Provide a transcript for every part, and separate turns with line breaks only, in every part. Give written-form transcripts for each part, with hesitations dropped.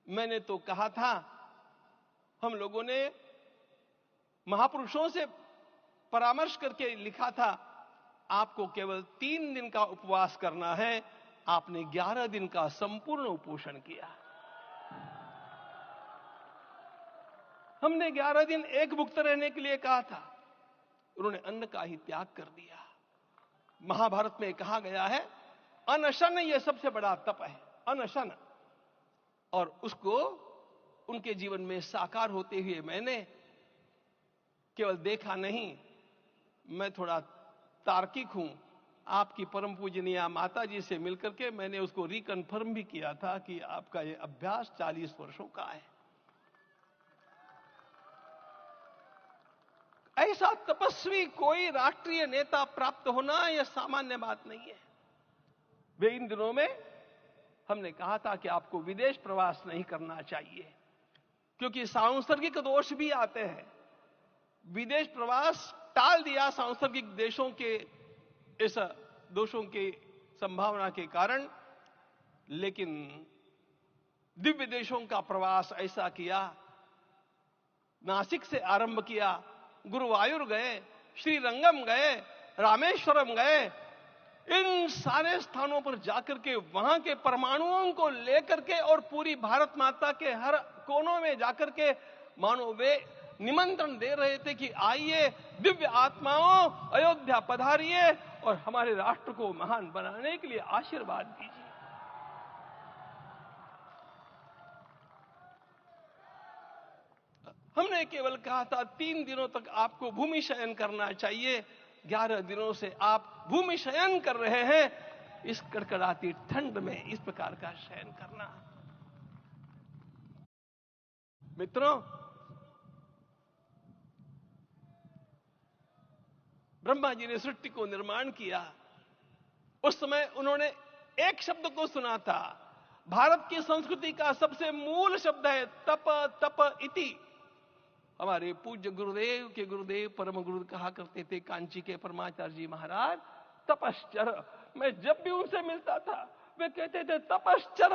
मैंने तो कहा था, हम लोगों ने महापुरुषों से परामर्श करके लिखा था, आपको केवल 3 दिन का उपवास करना है। आपने 11 दिन का संपूर्ण उपोषण किया। हमने 11 दिन एक भुक्त रहने के लिए कहा था, उन्होंने अन्न का ही त्याग कर दिया। महाभारत में कहा गया है, अनशन यह सबसे बड़ा तप है, अनशन। और उसको उनके जीवन में साकार होते हुए मैंने केवल देखा नहीं, मैं थोड़ा तार्किक हूं। आपकी परम पूजनीय माता जी से मिलकर के मैंने उसको रिकन्फर्म भी किया था कि आपका यह अभ्यास 40 वर्षों का है। ऐसा तपस्वी कोई राष्ट्रीय नेता प्राप्त होना यह सामान्य बात नहीं है। वे इन दिनों में हमने कहा था कि आपको विदेश प्रवास नहीं करना चाहिए, क्योंकि सांसर्गिक दोष भी आते हैं। विदेश प्रवास टाल दिया सांसर्गिक देशों के इस दोषों की संभावना के कारण, लेकिन दिव्य देशों का प्रवास ऐसा किया। नासिक से आरंभ किया, गुरुवायूर गए, श्रीरंगम गए, रामेश्वरम गए। इन सारे स्थानों पर जाकर के वहां के परमाणुओं को लेकर के और पूरी भारत माता के हर कोनों में जाकर के मानो वे निमंत्रण दे रहे थे कि आइए दिव्य आत्माओं, अयोध्या पधारिए और हमारे राष्ट्र को महान बनाने के लिए आशीर्वाद दीजिए। हमने केवल कहा था 3 दिनों तक आपको भूमि शयन करना चाहिए। 11 दिनों से आप भूमि शयन कर रहे हैं। इस कड़कड़ाती ठंड में इस प्रकार का शयन करना, मित्रों, ब्रह्मा जी ने सृष्टि को निर्माण किया। उस समय उन्होंने एक शब्द को सुना था। भारत की संस्कृति का सबसे मूल शब्द है तप, तप इति। हमारे पूज्य गुरुदेव के गुरुदेव परम गुरु कहा करते थे, कांची के परमाचार्य जी महाराज, तपश्चर। मैं जब भी उनसे मिलता था वे कहते थे तपश्चर।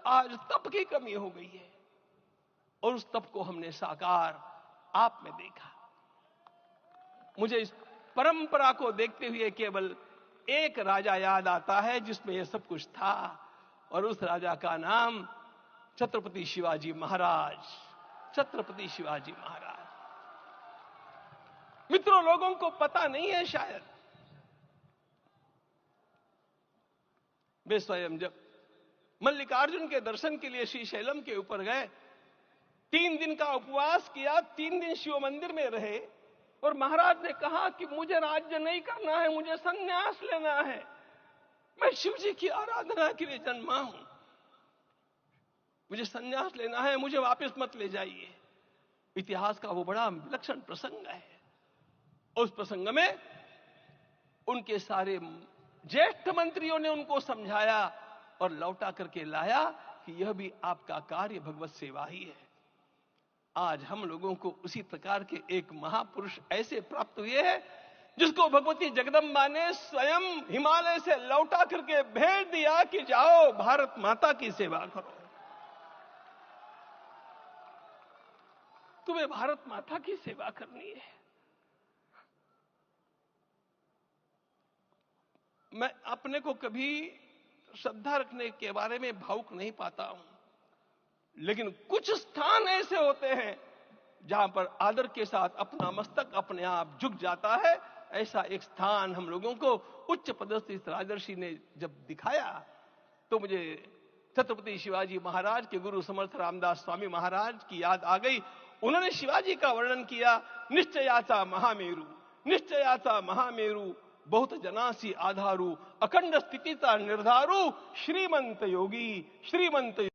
आज तप की कमी हो गई है और उस तप को हमने साकार आप में देखा। मुझे इस परंपरा को देखते हुए केवल एक राजा याद आता है जिसमें यह सब कुछ था, और उस राजा का नाम छत्रपति शिवाजी महाराज। छत्रपति शिवाजी महाराज। मित्रों, लोगों को पता नहीं है शायद, वे स्वयं जब मल्लिकार्जुन के दर्शन के लिए श्रीशैलम के ऊपर गए, 3 दिन का उपवास किया, 3 दिन शिव मंदिर में रहे, और महाराज ने कहा कि मुझे राज्य नहीं करना है, मुझे संन्यास लेना है, मैं शिव जी की आराधना के लिए जन्मा हूं, मुझे संन्यास लेना है, मुझे वापस मत ले जाइए। इतिहास का वो बड़ा विलक्षण प्रसंग है। उस प्रसंग में उनके सारे ज्येष्ठ मंत्रियों ने उनको समझाया और लौटा करके लाया कि यह भी आपका कार्य भगवत सेवा ही है। आज हम लोगों को उसी प्रकार के एक महापुरुष ऐसे प्राप्त हुए हैं जिसको भगवती जगदम्बा ने स्वयं हिमालय से लौटा करके भेज दिया कि जाओ भारत माता की सेवा करो। तुम्हें भारत माता की सेवा करनी है। मैं अपने को कभी श्रद्धा रखने के बारे में भावुक नहीं पाता हूं, लेकिन कुछ स्थान ऐसे होते हैं जहां पर आदर के साथ अपना मस्तक अपने आप झुक जाता है। ऐसा एक स्थान हम लोगों को उच्च पदस्थ इस राजर्षि ने जब दिखाया तो मुझे छत्रपति शिवाजी महाराज के गुरु समर्थ रामदास स्वामी महाराज की याद आ गई। उन्होंने शिवाजी का वर्णन किया, निश्चयाचा महामेरु, निश्चयाचा महामेरु, बहुत जनासी आधारू, अखंड स्थितिता निर्धारू, श्रीमंत योगी, श्रीमंत